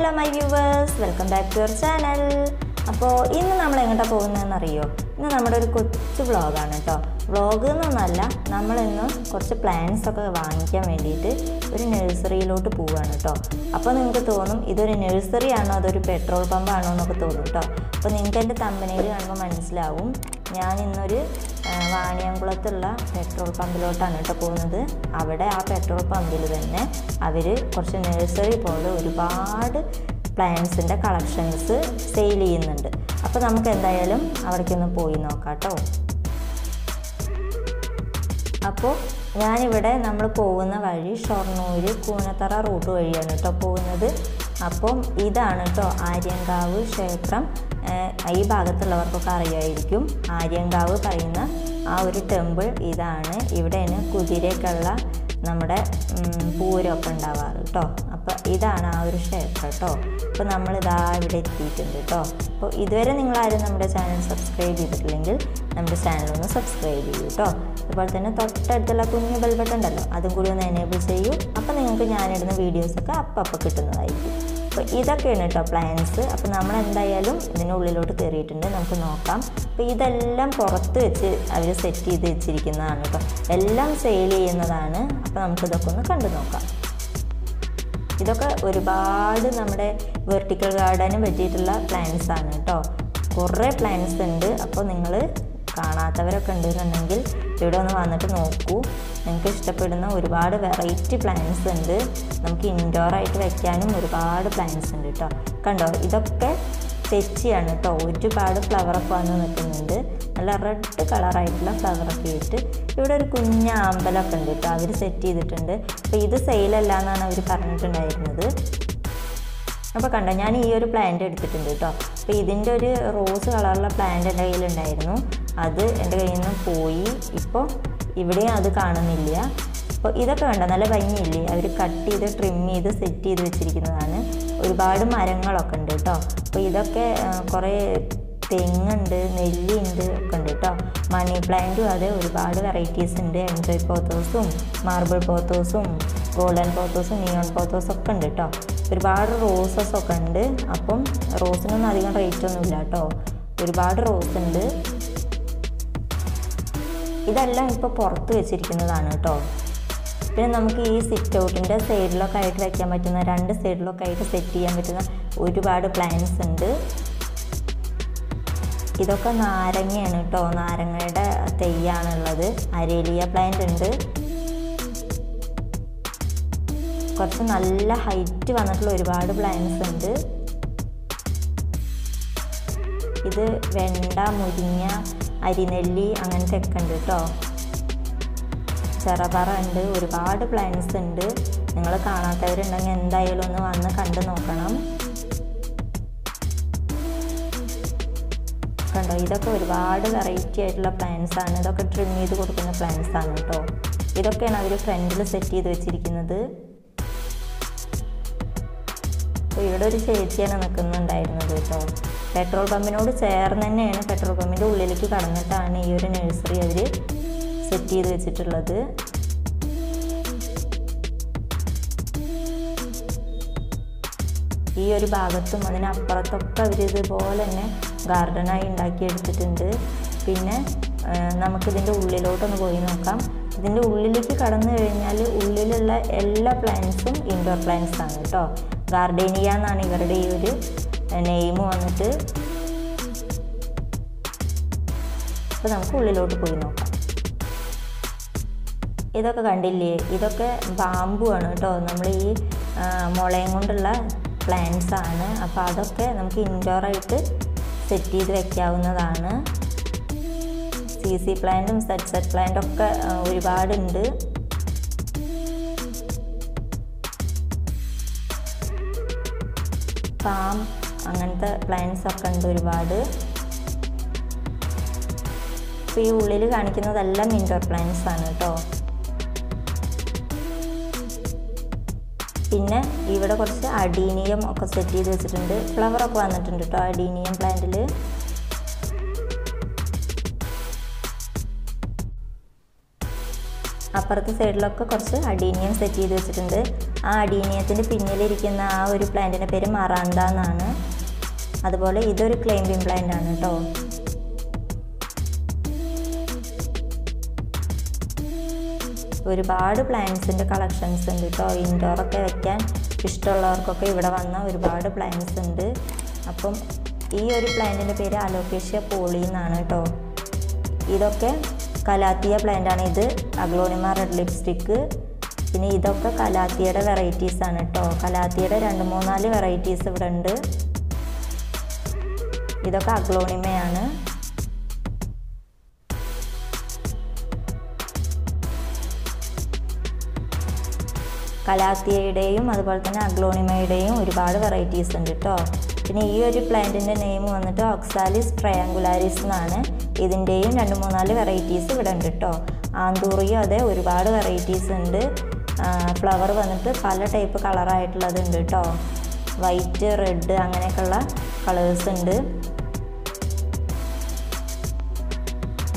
hello my viewers, welcome back to our channel. അപ്പോൾ ഇന്ന് നമ്മൾ എങ്ങോട്ടാ പോകുന്നതെന്ന് അറിയോ? ഇന്ന് നമ്മുടെ ഒരു കൊച്ചു വ്ളോഗാണ് കേട്ടോ. വ്ളോഗ് എന്നൊന്നല്ല, നമ്മളിന്ന് കുറച്ച് പ്ലാന്റ്സ് ഒക്കെ വാങ്ങിക്കാൻ വേണ്ടിയിട്ട് ഒരു നഴ്സറിയിലോട്ട് പോവുകയാണ് കേട്ടോ. അപ്പോൾ നിങ്ങൾക്ക് തോന്നും ഇതൊരു നഴ്സറി ആണോ അതൊരു പെട്രോൾ പമ്പ് ആണോ എന്നൊക്കെ തോന്നും കേട്ടോ. അപ്പോൾ നിങ്ങൾക്ക് എൻ്റെ തമ്പനയിൽ കാണുമ്പോൾ മനസ്സിലാവും ഞാൻ ഇന്നൊരു വാണിയംകുളത്തുള്ള പെട്രോൾ പമ്പിലോട്ടാണ് കേട്ടോ പോകുന്നത്. അവിടെ ആ പെട്രോൾ പമ്പിൽ തന്നെ അവർ കുറച്ച് നഴ്സറി പോലെ ഒരുപാട് പ്ലാന്റ്സിൻ്റെ കളക്ഷൻസ് സെയിൽ ചെയ്യുന്നുണ്ട്. അപ്പോൾ നമുക്ക് എന്തായാലും അവിടേക്കൊന്ന് പോയി നോക്കാം കേട്ടോ. അപ്പോൾ ഞാനിവിടെ നമ്മൾ പോകുന്ന വഴി ഷൊർണൂർ കൂനത്തറ റൂട്ട് വഴിയാണ് കേട്ടോ പോകുന്നത്. അപ്പം ഇതാണ് കേട്ടോ ആര്യങ്കാവ് ക്ഷേത്രം. ഈ ഭാഗത്തുള്ളവർക്കൊക്കെ അറിയായിരിക്കും. ആര്യങ്കാവ് പറയുന്ന ആ ഒരു ടെമ്പിൾ ഇതാണ്. ഇവിടെയാണ് കുതിരയ്ക്കുള്ള നമ്മുടെ പൂരമൊക്കെ ഉണ്ടാവാറ് കേട്ടോ. അപ്പോൾ ഇതാണ് ആ ഒരു ക്ഷേത്രം കേട്ടോ. അപ്പോൾ നമ്മളിതാ ഇവിടെ എത്തിയിട്ടുണ്ട് കേട്ടോ. അപ്പോൾ ഇതുവരെ നിങ്ങളാരും നമ്മുടെ ചാനൽ സബ്സ്ക്രൈബ് ചെയ്തിട്ടില്ലെങ്കിൽ നമ്മുടെ ചാനലൊന്ന് സബ്സ്ക്രൈബ് ചെയ്യൂ കേട്ടോ. അതുപോലെ തന്നെ തൊട്ടടുത്തുള്ള കുഞ്ഞു ബെൽ ബട്ടൺ ഉണ്ടല്ലോ, അതും കൂടി ഒന്ന് എനേബിൾ ചെയ്യൂ. അപ്പോൾ നിങ്ങൾക്ക് ഞാനിടുന്ന വീഡിയോസൊക്കെ അപ്പം കിട്ടുന്നതായിരിക്കും. അപ്പോൾ ഇതൊക്കെയാണ് കേട്ടോ പ്ലാന്റ്സ്. അപ്പോൾ നമ്മൾ എന്തായാലും ഇതിനുള്ളിലോട്ട് കയറിയിട്ടുണ്ട്, നമുക്ക് നോക്കാം. അപ്പോൾ ഇതെല്ലാം പുറത്ത് വെച്ച് അവർ സെറ്റ് ചെയ്ത് വെച്ചിരിക്കുന്നതാണ് കേട്ടോ. എല്ലാം സെയിൽ ചെയ്യുന്നതാണ്. അപ്പോൾ നമുക്കിതൊക്കെ ഒന്ന് കണ്ടു നോക്കാം. ഇതൊക്കെ ഒരുപാട് നമ്മുടെ വെർട്ടിക്കൽ ഗാർഡന് പറ്റിയിട്ടുള്ള പ്ലാന്റ്സ് ആണ് കേട്ടോ. കുറേ പ്ലാന്റ്സ് ഉണ്ട്. അപ്പോൾ നിങ്ങൾ കാണാത്തവരൊക്കെ ഉണ്ടെന്നുണ്ടെങ്കിൽ ഇവിടെ ഒന്ന് വന്നിട്ട് നോക്കൂ. നിങ്ങൾക്ക് ഇഷ്ടപ്പെടുന്ന ഒരുപാട് വെറൈറ്റി പ്ലാന്റ്സ് ഉണ്ട്. നമുക്ക് ഇൻഡോറായിട്ട് വെക്കാനും ഒരുപാട് പ്ലാന്റ്സ് ഉണ്ട് കേട്ടോ. കണ്ടോ, ഇതൊക്കെ തെച്ചിയാണ് കേട്ടോ. ഒരുപാട് ഫ്ലവറൊക്കെ വന്ന് നിൽക്കുന്നുണ്ട്. നല്ല റെഡ് കളറായിട്ടുള്ള ഫ്ലവറൊക്കെ ഇട്ട് ഇവിടെ ഒരു കുഞ്ഞ അമ്പലമൊക്കെ ഉണ്ട് കേട്ടോ. അവർ സെറ്റ് ചെയ്തിട്ടുണ്ട്. അപ്പോൾ ഇത് സെയിലല്ല എന്നാണ് അവർ പറഞ്ഞിട്ടുണ്ടായിരുന്നത്. അപ്പോൾ കണ്ടോ, ഞാൻ ഈ ഒരു പ്ലാന്റ് എടുത്തിട്ടുണ്ട് കേട്ടോ. അപ്പോൾ ഇതിൻ്റെ ഒരു റോസ് കളറുള്ള പ്ലാന്റ് എൻ്റെ കയ്യിലുണ്ടായിരുന്നു. അത് എൻ്റെ കയ്യിൽ നിന്ന് പോയി. ഇപ്പോൾ ഇവിടെയും അത് കാണുന്നില്ല. അപ്പോൾ ഇതൊക്കെ കണ്ടോ, നല്ല ഭംഗിയില്ലേ? അവർ കട്ട് ചെയ്ത് ട്രിം ചെയ്ത് സെറ്റ് ചെയ്ത് വെച്ചിരിക്കുന്നതാണ്. ഒരുപാട് മരങ്ങളൊക്കെ ഉണ്ട് കേട്ടോ. അപ്പോൾ ഇതൊക്കെ കുറേ തെങ്ങുണ്ട്, നെല്ലിയുണ്ട് ഒക്കെ ഉണ്ട് കേട്ടോ. മണി പ്ലാന്റും അതെ, ഒരുപാട് വെറൈറ്റീസ് ഉണ്ട്. എൻജോയ് പോത്തോസും മാർബിൾ പോത്തോസും ഗോൾഡൻ പോത്തോസും നിയോൺ പോത്തോസും ഒക്കെ ഉണ്ട് കേട്ടോ. ഒരുപാട് റോസസൊക്കെ ഉണ്ട്. അപ്പം റോസിനൊന്നും അധികം റേറ്റ് ഒന്നുമില്ല കേട്ടോ. ഒരുപാട് റോസ് ഉണ്ട്. ഇതെല്ലാം ഇപ്പോൾ പുറത്ത് വെച്ചിരിക്കുന്നതാണ് കേട്ടോ. പിന്നെ നമുക്ക് ഈ സിറ്റ് ഔട്ടിൻ്റെ സൈഡിലൊക്കെ ആയിട്ട് വയ്ക്കാൻ പറ്റുന്ന, രണ്ട് സൈഡിലൊക്കെ ആയിട്ട് സെറ്റ് ചെയ്യാൻ പറ്റുന്ന ഒരുപാട് പ്ലാന്റ്സ് ഉണ്ട്. ഇതൊക്കെ നാരങ്ങയാണ് കേട്ടോ. നാരങ്ങയുടെ തെയ്യാണുള്ളത്. അരേലിയ പ്ലാന്റ് ഉണ്ട്. കുറച്ച് നല്ല ഹൈറ്റ് വന്നിട്ടുള്ള ഒരുപാട് പ്ലാന്റ്സ് ഉണ്ട്. ഇത് വെണ്ട, മുരിങ്ങ, അരിനെല്ലി അങ്ങനത്തെ ഒക്കെ ഉണ്ട് കേട്ടോ. ചെറുപറ ഉണ്ട്. ഒരുപാട് പ്ലാന്റ്സ് ഉണ്ട്. നിങ്ങൾ കാണാത്തവരുണ്ടെങ്കിൽ എന്തായാലും ഒന്ന് വന്ന് കണ്ടു നോക്കണം. കണ്ടോ, ഇതൊക്കെ ഒരുപാട് വെറൈറ്റി ആയിട്ടുള്ള പ്ലാന്റ്സ് ആണ്. ഇതൊക്കെ ട്രിം ചെയ്ത് കൊടുക്കുന്ന പ്ലാന്റ്സ് ആണ് കേട്ടോ. ഇതൊക്കെയാണ് അവർ ഫ്രണ്ടിൽ സെറ്റ് ചെയ്ത് വെച്ചിരിക്കുന്നത്. അപ്പോൾ ഇവിടെ ഒരു ചേച്ചിയാണ് നിൽക്കുന്നുണ്ടായിരുന്നത് കേട്ടോ. പെട്രോൾ പമ്പിനോട് ചേർന്ന് തന്നെയാണ്, പെട്രോൾ പമ്പിൻ്റെ ഉള്ളിലേക്ക് കടന്നിട്ടാണ് ഈ ഒരു നഴ്സറി അവർ സെറ്റ് ചെയ്ത് വെച്ചിട്ടുള്ളത്. ഈ ഒരു ഭാഗത്തും അതിനപ്പുറത്തൊക്കെ അവർ ഇതുപോലെ തന്നെ ഗാർഡനായി ഉണ്ടാക്കിയെടുത്തിട്ടുണ്ട്. പിന്നെ നമുക്കിതിൻ്റെ ഉള്ളിലോട്ടൊന്ന് പോയി നോക്കാം. ഇതിൻ്റെ ഉള്ളിലേക്ക് കടന്നു കഴിഞ്ഞാൽ ഉള്ളിലുള്ള എല്ലാ പ്ലാന്റ്സും ഇൻഡോർ പ്ലാന്റ്സ് ആണ് കേട്ടോ. ഗാർഡേനിയ എന്നാണ് ഇവരുടെ ഈ ഒരു നെയിം വന്നിട്ട്. അപ്പോൾ നമുക്ക് ഉള്ളിലോട്ട് പോയി നോക്കാം. ഇതൊക്കെ കണ്ടില്ലേ? ഇതൊക്കെ ബാമ്പു ആണ് കേട്ടോ. നമ്മൾ ഈ മുളയും കൊണ്ടുള്ള പ്ലാന്റ്സ് ആണ്. അപ്പോൾ അതൊക്കെ നമുക്ക് ഇൻഡോറായിട്ട് സെറ്റ് ചെയ്ത് വെക്കാവുന്നതാണ്. CC പ്ലാന്റും സെറ്റ് പ്ലാന്റും ഒക്കെ ഒരുപാടുണ്ട്. പാം അങ്ങനത്തെ പ്ലാന്റ്സ് ഒക്കെ ഉണ്ട് ഒരുപാട്. അപ്പോൾ ഈ ഉള്ളിൽ കാണിക്കുന്നതെല്ലാം ഇൻഡോർ പ്ലാന്റ്സ് ആണ് കേട്ടോ. പിന്നെ ഇവിടെ കുറച്ച് അഡീനിയം ഒക്കെ സെറ്റ് ചെയ്ത് വെച്ചിട്ടുണ്ട്. ഫ്ലവറൊക്കെ വന്നിട്ടുണ്ട് കേട്ടോ അഡീനിയം പ്ലാന്റിൽ. അപ്പുറത്തെ സൈഡിലൊക്കെ കുറച്ച് അഡീനിയം സെറ്റ് ചെയ്ത് വെച്ചിട്ടുണ്ട്. ആ അഡീനിയത്തിൻ്റെ പിന്നിലിരിക്കുന്ന ആ ഒരു പ്ലാന്റിൻ്റെ പേര് മറാന്ത എന്നാണ്. അതുപോലെ ഇതൊരു ക്ലൈംബിംഗ് പ്ലാന്റ് ആണ് കേട്ടോ. ഒരുപാട് പ്ലാന്റ്സിൻ്റെ കളക്ഷൻസ് ഉണ്ട് കേട്ടോ. ഇൻഡോറൊക്കെ വെക്കാൻ ഇഷ്ടമുള്ളവർക്കൊക്കെ ഇവിടെ വന്ന ഒരുപാട് പ്ലാന്റ്സ് ഉണ്ട്. അപ്പം ഈ ഒരു പ്ലാന്റിൻ്റെ പേര് അലോക്കേഷ്യ പോളി എന്നാണ് കേട്ടോ. ഇതൊക്കെ കലാത്തിയ പ്ലാന്റാണ്. ഇത് അഗ്ലോണിമ റെഡ് ലിപ്സ്റ്റിക്ക്. പിന്നെ ഇതൊക്കെ കലാത്തിയുടെ വെറൈറ്റീസ് ആണ് കേട്ടോ. കലാത്തിയുടെ 2-3-4 വെറൈറ്റീസ് ഇവിടെ ഉണ്ട്. ഇതൊക്കെ അഗ്ലോണിമയാണ്. കലാത്തിയയുടെയും അതുപോലെ തന്നെ അഗ്ലോണിമയുടെയും ഒരുപാട് വെറൈറ്റീസ് ഉണ്ട് കേട്ടോ. പിന്നെ ഈ ഒരു പ്ലാന്റിൻ്റെ നെയിം വന്നിട്ട് ഓക്സാലിസ് ട്രയാങ്കുലാരിസ് എന്നാണ്. ഇതിൻ്റെയും 2-3-4 വെറൈറ്റീസ് ഇവിടെ ഉണ്ട് കേട്ടോ. ആന്തൂറിയും അതെ ഒരുപാട് വെറൈറ്റീസ് ഉണ്ട്. ഫ്ലവർ വന്നിട്ട് പല ടൈപ്പ് കളറായിട്ടുള്ളത് ഉണ്ട് കേട്ടോ. വൈറ്റ്, റെഡ് അങ്ങനെയൊക്കെയുള്ള കളേഴ്സ് ഉണ്ട്.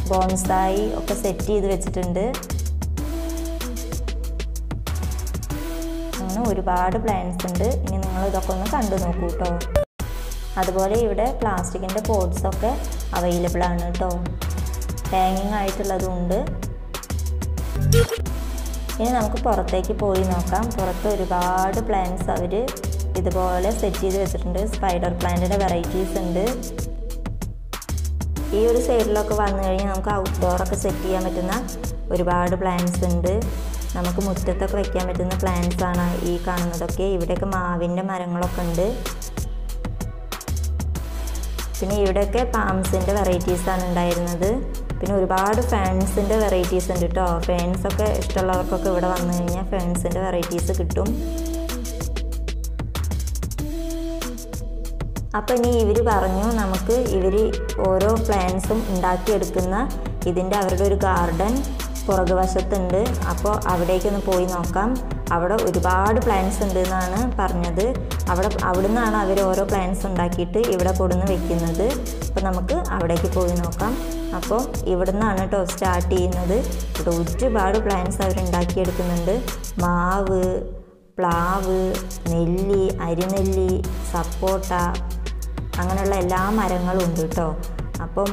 ബോൺസായി ഒക്കെ സെറ്റ് ചെയ്ത് വെച്ചിട്ടുണ്ട്. അങ്ങനെ ഒരുപാട് പ്ലാന്റ്സ് ഉണ്ട്. ഇനി നിങ്ങൾ ഇതൊക്കെ ഒന്ന് കണ്ടു നോക്കൂ കേട്ടോ. അതുപോലെ ഇവിടെ പ്ലാസ്റ്റിക്കിൻ്റെ പോട്ട്സൊക്കെ അവൈലബിൾ ആണ് കേട്ടോ. ഹാങ്ങിങ് ആയിട്ടുള്ളതും ഉണ്ട്. ഇനി നമുക്ക് പുറത്തേക്ക് പോയി നോക്കാം. പുറത്ത് ഒരുപാട് പ്ലാന്റ്സ് അവർ ഇതുപോലെ സെറ്റ് ചെയ്ത് വെച്ചിട്ടുണ്ട്. സ്പൈഡർ പ്ലാന്റിൻ്റെ വെറൈറ്റീസ് ഉണ്ട്. ഈ ഒരു സൈഡിലൊക്കെ വന്നു കഴിഞ്ഞാൽ നമുക്ക് ഔട്ട്ഡോറൊക്കെ സെറ്റ് ചെയ്യാൻ പറ്റുന്ന ഒരുപാട് പ്ലാന്റ്സ് ഉണ്ട്. നമുക്ക് മുറ്റത്തൊക്കെ വെക്കാൻ പറ്റുന്ന പ്ലാന്റ്സ് ആണ് ഈ കാണുന്നതൊക്കെ. ഇവിടെയൊക്കെ മാവിൻ്റെ മരങ്ങളൊക്കെ ഉണ്ട്. പിന്നെ ഇവിടെയൊക്കെ പാംസിൻ്റെ വെറൈറ്റീസാണ് ഉണ്ടായിരുന്നത്. പിന്നെ ഒരുപാട് ഫേൺസിൻ്റെ വെറൈറ്റീസ് ഉണ്ട് കേട്ടോ. ഫേൺസൊക്കെ ഇഷ്ടമുള്ളവർക്കൊക്കെ ഇവിടെ വന്നു കഴിഞ്ഞാൽ ഫേൺസിൻ്റെ വെറൈറ്റീസ് കിട്ടും. അപ്പോൾ ഇനി ഇവർ പറഞ്ഞു നമുക്ക് ഇവർ ഓരോ പ്ലാന്റ്സും ഉണ്ടാക്കിയെടുക്കുന്ന ഇതിൻ്റെ അവരുടെ ഒരു ഗാർഡൻ പുറകുവശത്തുണ്ട്. അപ്പോൾ അവിടേക്കൊന്ന് പോയി നോക്കാം. അവിടെ ഒരുപാട് പ്ലാന്റ്സ് ഉണ്ട് എന്നാണ് പറഞ്ഞത്. അവിടെ നിന്നാണ് അവർ ഓരോ പ്ലാന്റ്സ് ഉണ്ടാക്കിയിട്ട് ഇവിടെ കൊടുന്ന് വെക്കുന്നത്. അപ്പോൾ നമുക്ക് അവിടേക്ക് പോയി നോക്കാം. അപ്പോൾ ഇവിടെ നിന്നാണ് കേട്ടോ സ്റ്റാർട്ട് ചെയ്യുന്നത്. ഇവിടെ ഒരുപാട് പ്ലാന്റ്സ് അവരുണ്ടാക്കിയെടുക്കുന്നുണ്ട്. മാവ്, പ്ലാവ്, നെല്ലി, അരിനെല്ലി, സപ്പോട്ട അങ്ങനെയുള്ള എല്ലാ മരങ്ങളും ഉണ്ട് കേട്ടോ. അപ്പം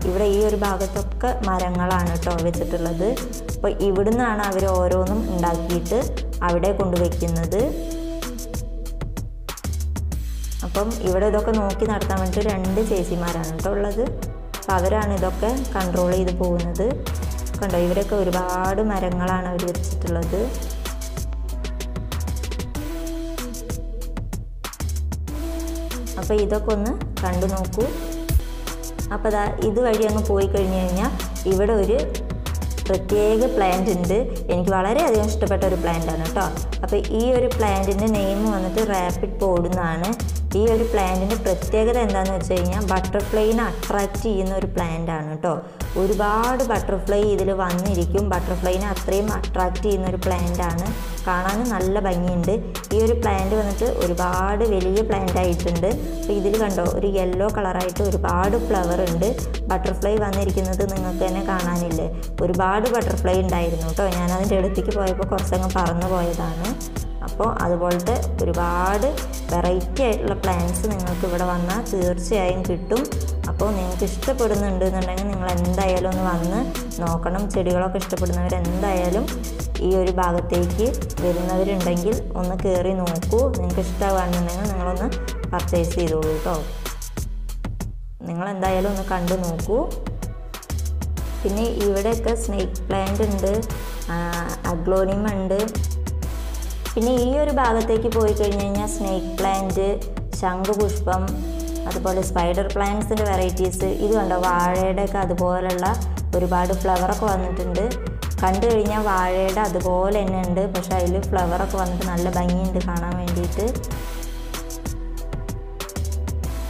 ഇവിടെ ഈ ഒരു ഭാഗത്തൊക്കെ മരങ്ങളാണ് കേട്ടോ വെച്ചിട്ടുള്ളത്. അപ്പോൾ ഇവിടെ നിന്നാണ് അവർ ഓരോന്നും ഉണ്ടാക്കിയിട്ട് അവിടെ കൊണ്ടുവയ്ക്കുന്നത്. അപ്പം ഇവിടെ ഇതൊക്കെ നോക്കി നടത്താൻ വേണ്ടിയിട്ട് 2 ചേച്ചിമാരാണ് കേട്ടോ ഉള്ളത്. അപ്പോൾ അവരാണ് ഇതൊക്കെ കൺട്രോൾ ചെയ്ത് പോകുന്നത്. കണ്ടോ, ഇവരൊക്കെ ഒരുപാട് മരങ്ങളാണ് അവർ വെച്ചിട്ടുള്ളത്. അപ്പോൾ ഇതൊക്കെ ഒന്ന് കണ്ടു നോക്കൂ. അപ്പോൾ ഇതുവഴി അങ്ങ് പോയി കഴിഞ്ഞ് കഴിഞ്ഞാൽ ഇവിടെ ഒരു പ്രത്യേക പ്ലാന്റ് ഉണ്ട്. എനിക്ക് വളരെയധികം ഇഷ്ടപ്പെട്ട ഒരു പ്ലാന്റാണ് കേട്ടോ. അപ്പോൾ ഈ ഒരു പ്ലാന്റിൻ്റെ നെയിം വന്നിട്ട് റാപ്പിഡ് പോഡ് എന്നാണ്. ഈ ഒരു പ്ലാന്റിൻ്റെ പ്രത്യേകത എന്താണെന്ന് വെച്ച് കഴിഞ്ഞാൽ ബട്ടർഫ്ലൈനെ അട്രാക്റ്റ് ചെയ്യുന്ന ഒരു പ്ലാന്റ് ആണ് കേട്ടോ. ഒരുപാട് ബട്ടർഫ്ലൈ ഇതിൽ വന്നിരിക്കും. ബട്ടർഫ്ലൈനെ അത്രയും അട്രാക്റ്റ് ചെയ്യുന്ന ഒരു പ്ലാന്റ് ആണ്. കാണാനും നല്ല ഭംഗിയുണ്ട്. ഈ ഒരു പ്ലാന്റ് വന്നിട്ട് ഒരുപാട് വലിയ പ്ലാന്റ് ആയിട്ടുണ്ട്. അപ്പോൾ ഇതിൽ കണ്ടോ ഒരു യെല്ലോ കളറായിട്ട് ഒരുപാട് ഫ്ലവർ ഉണ്ട്. ബട്ടർഫ്ലൈ വന്നിരിക്കുന്നത് നിങ്ങൾക്ക് തന്നെ കാണാനില്ലേ. ഒരുപാട് ബട്ടർഫ്ലൈ ഉണ്ടായിരുന്നു കേട്ടോ. ഞാനതിൻ്റെ അടുത്തേക്ക് പോയപ്പോൾ കുറച്ചങ്ങ് പറന്നു പോയതാണ്. അപ്പോൾ അതുപോലത്തെ ഒരുപാട് വെറൈറ്റി ആയിട്ടുള്ള പ്ലാന്റ്സ് നിങ്ങൾക്ക് ഇവിടെ വന്നാൽ തീർച്ചയായും കിട്ടും. അപ്പോൾ നിങ്ങൾക്ക് ഇഷ്ടപ്പെടുന്നുണ്ടെന്നുണ്ടെങ്കിൽ നിങ്ങൾ എന്തായാലും ഒന്ന് വന്ന് നോക്കണം. ചെടികളൊക്കെ ഇഷ്ടപ്പെടുന്നവർ എന്തായാലും ഈ ഒരു ഭാഗത്തേക്ക് വരുന്നവരുണ്ടെങ്കിൽ ഒന്ന് കയറി നോക്കൂ. നിങ്ങൾക്ക് ഇഷ്ടമാണെന്നുണ്ടെങ്കിൽ നിങ്ങളൊന്ന് പർച്ചേസ് ചെയ്തോളൂ കേട്ടോ. നിങ്ങൾ എന്തായാലും ഒന്ന് കണ്ടു നോക്കൂ. പിന്നെ ഇവിടെയൊക്കെ സ്നേക്ക് പ്ലാന്റ് ഉണ്ട്, അഗ്ലോണിമ ഉണ്ട്. പിന്നെ ഈ ഒരു ഭാഗത്തേക്ക് പോയി കഴിഞ്ഞ് കഴിഞ്ഞാൽ സ്നേക്ക് പ്ലാന്റ്, ശംഖുപുഷ്പം, അതുപോലെ സ്പൈഡർ പ്ലാന്റ്സിൻ്റെ വെറൈറ്റീസ്. ഇത് കണ്ടോ വാഴയുടെയൊക്കെ അതുപോലെയുള്ള ഒരുപാട് ഫ്ലവറൊക്കെ വന്നിട്ടുണ്ട്. കണ്ടു കഴിഞ്ഞാൽ വാഴയുടെ അതുപോലെ തന്നെ ഉണ്ട്. പക്ഷേ അതിൽ ഫ്ലവറൊക്കെ വന്നിട്ട് നല്ല ഭംഗിയുണ്ട് കാണാൻ വേണ്ടിയിട്ട്.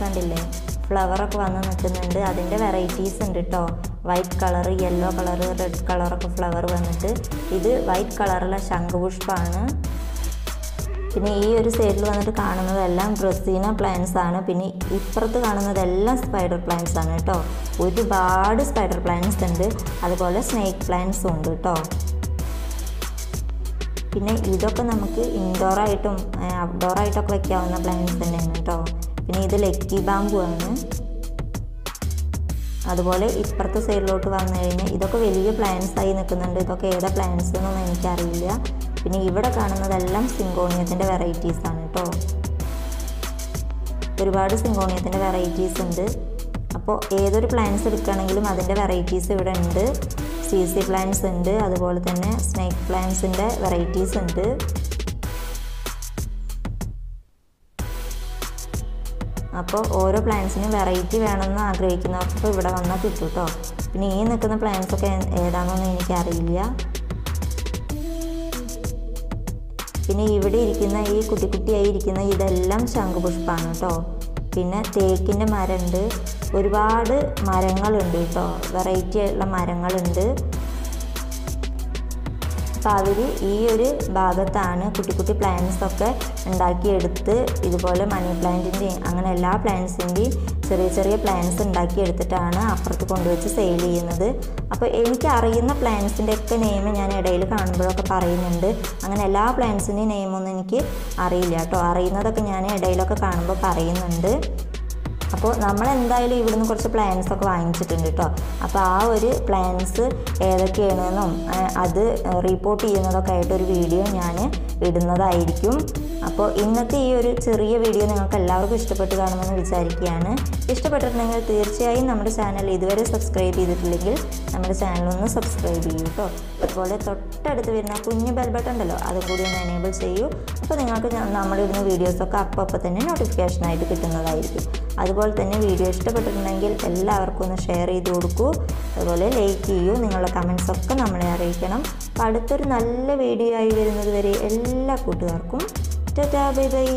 കണ്ടില്ലേ, ഫ്ലവറൊക്കെ വന്ന് നിൽക്കുന്നുണ്ട്. അതിൻ്റെ വെറൈറ്റീസ് ഉണ്ട് കേട്ടോ. White colour, yellow colour, red കളറൊക്കെ ഫ്ലവർ വന്നിട്ട്. ഇത് വൈറ്റ് കളറുള്ള ശംഖുപുഷ്പമാണ്. പിന്നെ ഈ ഒരു സൈഡിൽ വന്നിട്ട് കാണുന്നതെല്ലാം ഡ്രസ്സീന പ്ലാന്റ്സ് ആണ്. പിന്നെ ഇപ്പുറത്ത് കാണുന്നതെല്ലാം സ്പൈഡർ പ്ലാന്റ്സ് ആണ് കേട്ടോ. ഒരുപാട് സ്പൈഡർ പ്ലാന്റ്സ് ഉണ്ട്. അതുപോലെ സ്നേക്ക് പ്ലാന്റ്സും ഉണ്ട് കേട്ടോ. പിന്നെ ഇതൊക്കെ നമുക്ക് ഇൻഡോറായിട്ടും ഔട്ട്ഡോറായിട്ടൊക്കെ വയ്ക്കാവുന്ന പ്ലാന്റ്സ് തന്നെയാണ് കേട്ടോ. പിന്നെ ഇത് ലക്കി ബാമ്പു ആണ്. അതുപോലെ ഇപ്പുറത്തെ സൈഡിലോട്ട് വന്നു കഴിഞ്ഞാൽ ഇതൊക്കെ വലിയ പ്ലാന്റ്സ് ആയി നിൽക്കുന്നുണ്ട്. ഇതൊക്കെ ഏതാ പ്ലാന്റ്സ് എന്നൊന്നും എനിക്കറിയില്ല. പിന്നെ ഇവിടെ കാണുന്നതെല്ലാം സിങ്കോണിയത്തിൻ്റെ വെറൈറ്റീസ് ആണ് കേട്ടോ. ഒരുപാട് സിങ്കോണിയത്തിൻ്റെ വെറൈറ്റീസ് ഉണ്ട്. അപ്പോൾ ഏതൊരു പ്ലാന്റ്സ് എടുക്കുകയാണെങ്കിലും അതിൻ്റെ വെറൈറ്റീസ് ഇവിടെ ഉണ്ട്. CC പ്ലാന്റ്സ് ഉണ്ട്, അതുപോലെ തന്നെ സ്നേക്ക് പ്ലാന്റ്സിൻ്റെ വെറൈറ്റീസ് ഉണ്ട്. അപ്പോൾ ഓരോ പ്ലാന്റ്സിനും വെറൈറ്റി വേണമെന്ന് ആഗ്രഹിക്കുന്നവർക്ക് ഇവിടെ വന്നാൽ കിട്ടും കേട്ടോ. പിന്നെ ഈ നിൽക്കുന്ന പ്ലാന്റ്സൊക്കെ ഏതാണെന്നൊന്നും എനിക്കറിയില്ല. പിന്നെ ഇവിടെ ഇരിക്കുന്ന ഈ കുട്ടിയായി ഇരിക്കുന്ന ഇതെല്ലാം ശംഖുപുഷ്പമാണ് കേട്ടോ. പിന്നെ തേക്കിൻ്റെ മരമുണ്ട്, ഒരുപാട് മരങ്ങളുണ്ട് കേട്ടോ, വെറൈറ്റി ആയിട്ടുള്ള മരങ്ങളുണ്ട്. അപ്പോൾ അവർ ഈ ഒരു ഭാഗത്താണ് കുട്ടി പ്ലാന്റ്സൊക്കെ ഉണ്ടാക്കിയെടുത്ത് ഇതുപോലെ മണി പ്ലാന്റിൻ്റെയും അങ്ങനെ എല്ലാ പ്ലാന്റ്സിൻ്റെയും ചെറിയ പ്ലാന്റ്സ് ഉണ്ടാക്കിയെടുത്തിട്ടാണ് അപ്പുറത്ത് കൊണ്ടുവച്ച് സെയിൽ ചെയ്യുന്നത്. അപ്പോൾ എനിക്ക് അറിയുന്ന പ്ലാന്റ്സിൻ്റെ ഒക്കെ നെയിം ഞാൻ ഇടയിൽ കാണുമ്പോഴൊക്കെ പറയുന്നുണ്ട്. അങ്ങനെ എല്ലാ പ്ലാന്റ്സിൻ്റെയും നെയിമൊന്നും എനിക്ക് അറിയില്ല കേട്ടോ. അറിയുന്നതൊക്കെ ഞാൻ ഇടയിലൊക്കെ കാണുമ്പോൾ പറയുന്നുണ്ട്. അപ്പോൾ നമ്മൾ എന്തായാലും ഇവിടുന്ന് കുറച്ച് പ്ലാന്റ്സൊക്കെ വാങ്ങിച്ചിട്ടുണ്ട് കേട്ടോ. അപ്പോൾ ആ ഒരു പ്ലാന്റ്സ് ഏതൊക്കെയാണെന്നും അത് റിപ്പോർട്ട് ചെയ്യുന്നതൊക്കെ ആയിട്ടൊരു വീഡിയോ ഞാൻ ഇടുന്നതായിരിക്കും. അപ്പോൾ ഇന്നത്തെ ഈ ഒരു ചെറിയ വീഡിയോ നിങ്ങൾക്ക് എല്ലാവർക്കും ഇഷ്ടപ്പെട്ട് കാണുമെന്ന് വിചാരിക്കുകയാണ്. ഇഷ്ടപ്പെട്ടിട്ടുണ്ടെങ്കിൽ തീർച്ചയായും നമ്മുടെ ചാനൽ ഇതുവരെ സബ്സ്ക്രൈബ് ചെയ്തിട്ടില്ലെങ്കിൽ നമ്മുടെ ചാനലൊന്ന് സബ്സ്ക്രൈബ് ചെയ്യൂ കേട്ടോ. അതുപോലെ തൊട്ടടുത്ത് വരുന്ന കുഞ്ഞു ബെൽ ബട്ടൺ ഉണ്ടല്ലോ, അതും കൂടി ഒന്ന് എനേബിൾ ചെയ്യൂ. അപ്പോൾ നിങ്ങൾക്ക് നമ്മളിടുന്ന വീഡിയോസൊക്കെ അപ്പോൾ തന്നെ നോട്ടിഫിക്കേഷനായിട്ട് കിട്ടുന്നതായിരിക്കും. അതുപോലെ തന്നെ വീഡിയോ ഇഷ്ടപ്പെട്ടിട്ടുണ്ടെങ്കിൽ എല്ലാവർക്കും ഒന്ന് ഷെയർ ചെയ്ത് കൊടുക്കൂ. അതുപോലെ ലൈക്ക് ചെയ്യൂ. നിങ്ങളുടെ കമൻസൊക്കെ നമ്മളെ അറിയിക്കണം. അപ്പോൾ അടുത്തൊരു നല്ല വീഡിയോ ആയി വരുന്നത് വരെ എല്ലാ കൂട്ടുകാർക്കും ടാറ്റാ ബൈ ബൈ.